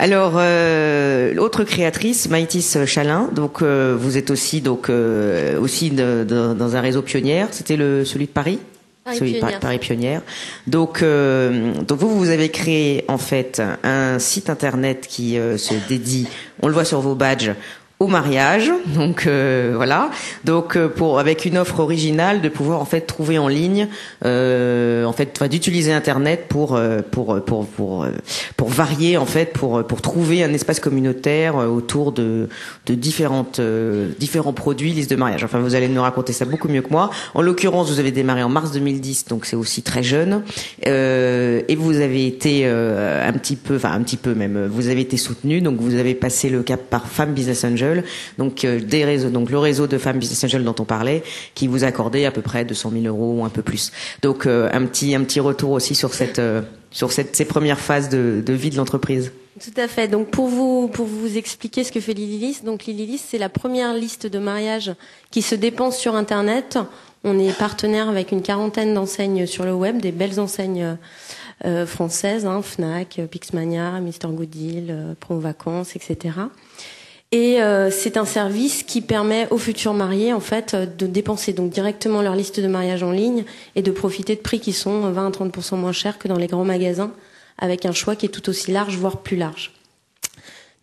Alors, l'autre créatrice, Maïtis Chalin. Donc, vous êtes aussi dans un réseau pionnière. C'était celui de Paris. Paris Pionnière. Donc vous avez créé en fait un site internet qui se dédie, on le voit sur vos badges, au mariage. Donc voilà. Donc avec une offre originale de pouvoir en fait trouver en ligne, d'utiliser internet pour varier en fait, pour trouver un espace communautaire autour de différents produits, listes de mariage. Enfin, vous allez nous raconter ça beaucoup mieux que moi. En l'occurrence, vous avez démarré en mars 2010, donc c'est aussi très jeune. Et vous avez été vous avez été soutenu. Donc vous avez passé le cap par Femmes Business Angel. Donc le réseau de Femmes Business Angel dont on parlait, qui vous accordait à peu près 200 000 euros ou un peu plus. Donc un petit retour aussi sur ces premières phases de vie de l'entreprise. Tout à fait. Donc pour vous expliquer ce que fait Lilylist, donc Lilylist, c'est la première liste de mariage qui se dépense sur Internet. On est partenaire avec une 40aine d'enseignes sur le web, des belles enseignes françaises, Fnac, Pixmania, Mr Gooddeal, Promo Vacances, etc. Et c'est un service qui permet aux futurs mariés en fait de dépenser donc directement leur liste de mariage en ligne et de profiter de prix qui sont 20 à 30% moins chers que dans les grands magasins, avec un choix qui est tout aussi large, voire plus large.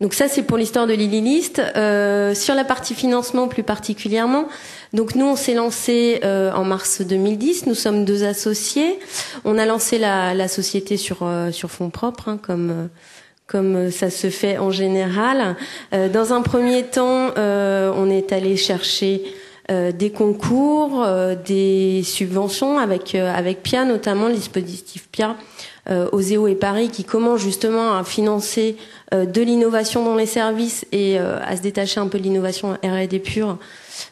Donc ça, c'est pour l'histoire de Lilylist. Sur la partie financement plus particulièrement, donc nous, on s'est lancé en mars 2010. Nous sommes 2 associés. On a lancé la société sur fonds propres, comme ça se fait en général. Dans un premier temps, on est allé chercher des concours, des subventions avec PIA, notamment le dispositif PIA, Oseo et Paris, qui commence justement à financer de l'innovation dans les services et à se détacher un peu de l'innovation R&D pure,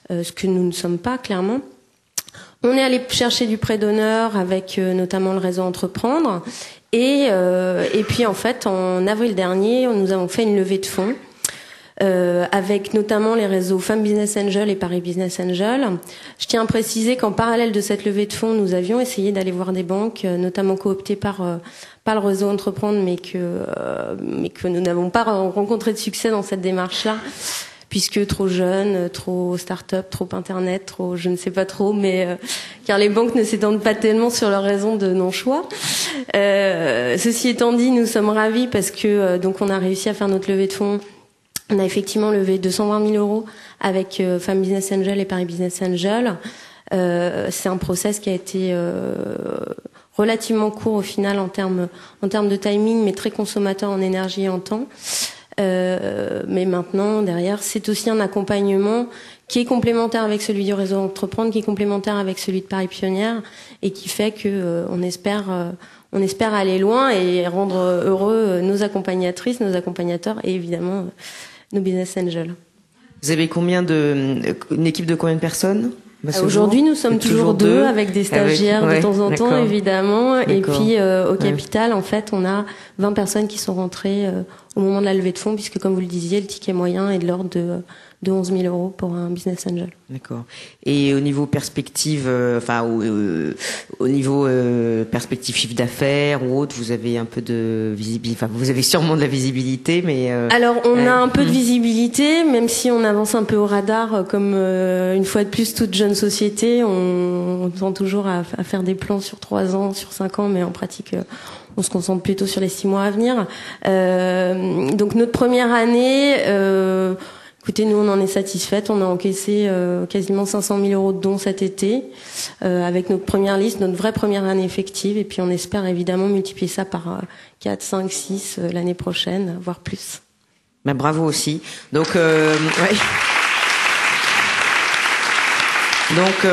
ce que nous ne sommes pas clairement. On est allé chercher du prêt d'honneur avec notamment le réseau Entreprendre. Et puis en fait, en avril dernier, nous avons fait une levée de fonds avec notamment les réseaux Femmes Business Angel et Paris Business Angel. Je tiens à préciser qu'en parallèle de cette levée de fonds, nous avions essayé d'aller voir des banques, notamment cooptées par le réseau Entreprendre, mais que nous n'avons pas rencontré de succès dans cette démarche-là, puisque trop jeune, trop start-up, trop internet, trop je ne sais pas trop, mais car les banques ne s'étendent pas tellement sur leur raison de non-choix. Ceci étant dit, nous sommes ravis parce que donc on a réussi à faire notre levée de fonds. On a effectivement levé 220 000 euros avec Femmes Business Angel et Paris Business Angel. C'est un process qui a été relativement court au final en termes de timing, mais très consommateur en énergie et en temps. Mais maintenant, derrière, c'est aussi un accompagnement qui est complémentaire avec celui du réseau Entreprendre, qui est complémentaire avec celui de Paris Pionnière, et qui fait que on espère aller loin et rendre heureux nos accompagnatrices, nos accompagnateurs et évidemment nos business angels. Vous avez une équipe de combien de personnes? Aujourd'hui, nous sommes toujours 2 avec des stagiaires de temps en temps, évidemment. Et puis, au capital, en fait, on a 20 personnes qui sont rentrées au moment de la levée de fonds, puisque, comme vous le disiez, le ticket moyen est de l'ordre de 11 000 euros pour un business angel. D'accord. Et au niveau perspective, au niveau perspective chiffre d'affaires ou autre, vous avez un peu de visibilité. Enfin, vous avez sûrement de la visibilité, mais alors on a un peu de visibilité, même si on avance un peu au radar, comme une fois de plus toute jeune société, on tend toujours à faire des plans sur 3 ans, sur 5 ans, mais en pratique, on se concentre plutôt sur les 6 mois à venir. Donc notre première année. Écoutez, nous, on en est satisfaite. On a encaissé quasiment 500 000 euros de dons cet été avec notre première liste, notre vraie première année effective. Et puis, on espère évidemment multiplier ça par 4, 5, 6 l'année prochaine, voire plus. Ben, bravo aussi. Donc, ouais. Donc